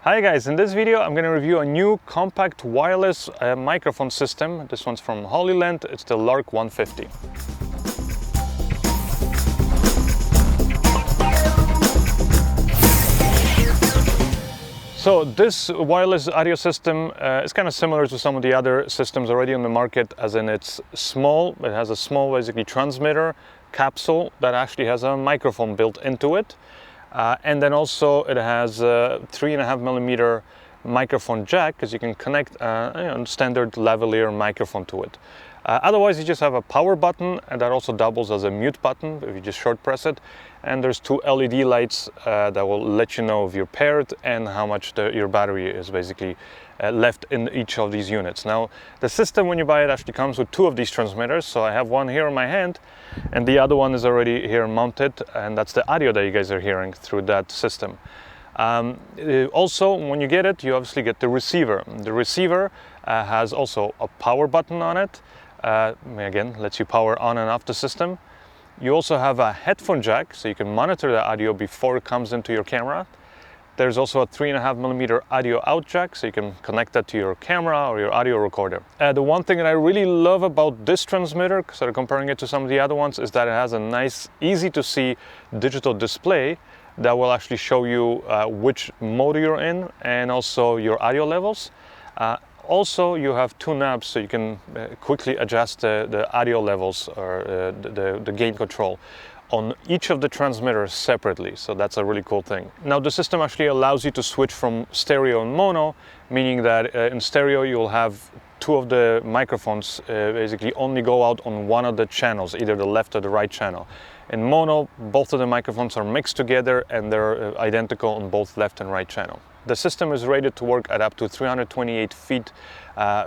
Hi guys, in this video I'm going to review a new compact wireless microphone system. This one's from Hollyland, it's the LARK 150. So this wireless audio system is kind of similar to some of the other systems already on the market, as in it's small. It has a small basically transmitter capsule that actually has a microphone built into it. And then also it has a 3.5mm microphone jack, because you can connect a standard lavalier microphone to it. Otherwise you just have a power button, and that also doubles as a mute button if you just short press it. And there's two LED lights that will let you know if you're paired and how much your battery is basically left in each of these units. Now the system, when you buy it, actually comes with two of these transmitters. So I have one here in my hand and the other one is already here mounted, and that's the audio that you guys are hearing through that system. Also, when you get it, you obviously get the receiver. The receiver has also a power button on it. Again, lets you power on and off the system. You also have a headphone jack, so you can monitor the audio before it comes into your camera. There's also a 3.5mm audio out jack, so you can connect that to your camera or your audio recorder. The one thing that I really love about this transmitter, sort of comparing it to some of the other ones, is that it has a nice, easy to see digital display that will actually show you which mode you're in and also your audio levels. Also, you have two knobs, so you can quickly adjust the audio levels or the gain control on each of the transmitters separately, so that's a really cool thing. Now the system actually allows you to switch from stereo and mono, meaning that in stereo you'll have two of the microphones basically only go out on one of the channels, either the left or the right channel. In mono, both of the microphones are mixed together and they're identical on both left and right channel. The system is rated to work at up to 328 feet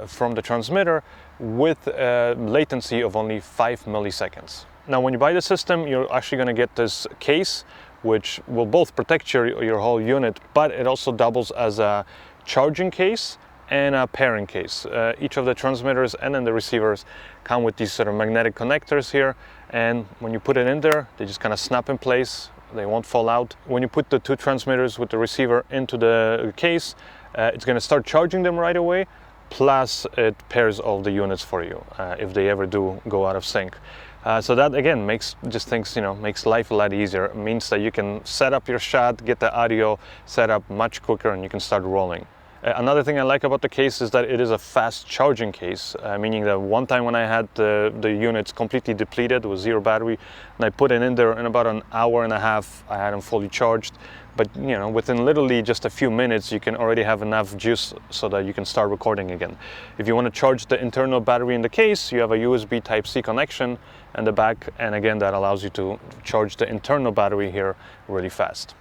from the transmitter with a latency of only 5 milliseconds. Now when you buy the system, you're actually going to get this case, which will both protect your whole unit, but it also doubles as a charging case and a pairing case. Each of the transmitters and then the receivers come with these sort of magnetic connectors here, and when you put it in there, they just kind of snap in place. They won't fall out. When you put the two transmitters with the receiver into the case, it's going to start charging them right away, plus it pairs all the units for you if they ever do go out of sync. So that again makes life a lot easier. It means that you can set up your shot, get the audio set up much quicker, and you can start rolling. Another thing I like about the case is that it is a fast charging case, meaning that one time when I had the units completely depleted with zero battery, and I put it in there, in about an hour and a half I had them fully charged. But within literally just a few minutes you can already have enough juice so that you can start recording again. If you want to charge the internal battery in the case, you have a USB Type-C connection in the back, and again that allows you to charge the internal battery here really fast.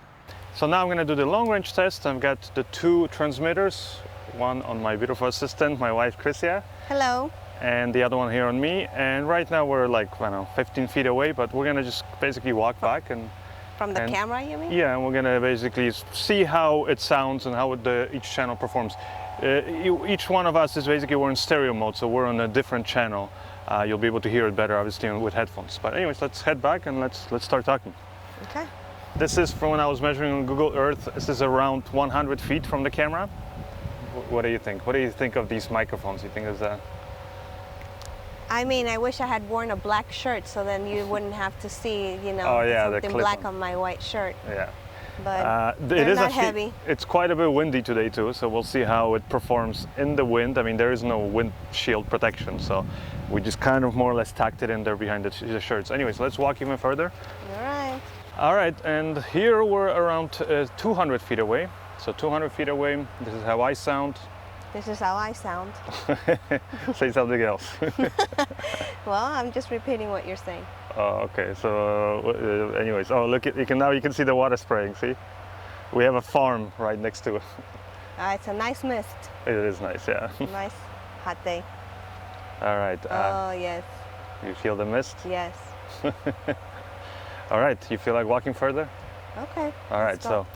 So now I'm going to do the long range test. I've got the two transmitters, one on my beautiful assistant, my wife Chrisia. Hello. And the other one here on me. And right now we're like, I don't know, 15 feet away, but we're going to just basically walk back and... From the camera, you mean? Yeah, and we're going to basically see how it sounds and how each channel performs. Each one of us is basically, we're in stereo mode, so we're on a different channel. You'll be able to hear it better, obviously, with headphones. But anyways, let's head back and let's start talking. Okay. This is from when I was measuring on Google Earth. This is around 100 feet from the camera. What do you think? What do you think of these microphones? You think is that? I mean, I wish I had worn a black shirt, so then you wouldn't have to see, something black on my white shirt. Yeah. But it is not heavy. It's quite a bit windy today too, so we'll see how it performs in the wind. I mean, there is no windshield protection, so we just kind of more or less tucked it in there behind the shirts. Anyways, let's walk even further. All right. All right, and here we're around 200 feet away. So 200 feet away, this is how I sound. This is how I sound. Say something else. Well, I'm just repeating what you're saying. Oh, okay. So, anyways, look, you can see the water spraying. See, we have a farm right next to it. It's a nice mist. It is nice, yeah. Nice hot day. All right. Oh yes. You feel the mist? Yes. All right. You feel like walking further? Okay. All right. So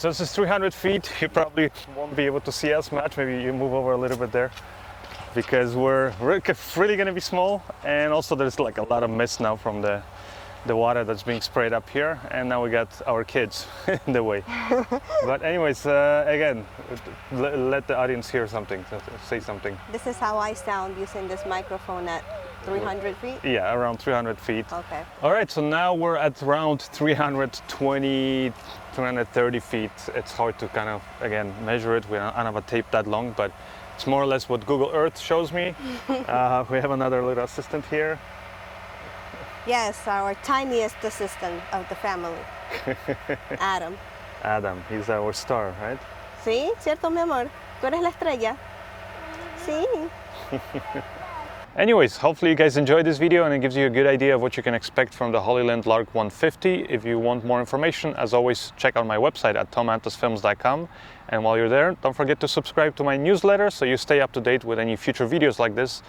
this is 300 feet. You probably won't be able to see us much. Maybe you move over a little bit there, because we're really going to be small, and also there's like a lot of mist now from the the water that's being sprayed up here, and now we got our kids in the way. But anyways, again, let the audience hear something, say something. This is how I sound using this microphone at 300 feet? Yeah, around 300 feet. Okay. All right, so now we're at around 320, 330 feet. It's hard to kind of, again, measure it. We don't have a tape that long, but it's more or less what Google Earth shows me. We have another little assistant here. Yes, our tiniest assistant of the family, Adam. Adam, he's our star, right? Sí, cierto, mi amor. Tú eres la estrella. Sí. Anyways, hopefully you guys enjoyed this video and it gives you a good idea of what you can expect from the Hollyland LARK 150. If you want more information, as always, check out my website at tomantosfilms.com. And while you're there, don't forget to subscribe to my newsletter so you stay up to date with any future videos like this.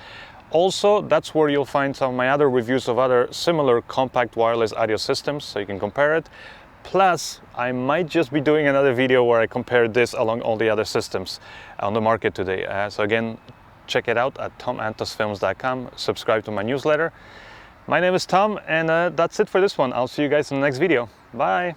Also, that's where you'll find some of my other reviews of other similar compact wireless audio systems, so you can compare it. Plus, I might just be doing another video where I compare this along all the other systems on the market today. So again, check it out at tomantosfilms.com. Subscribe to my newsletter. My name is Tom, and that's it for this one. I'll see you guys in the next video. Bye!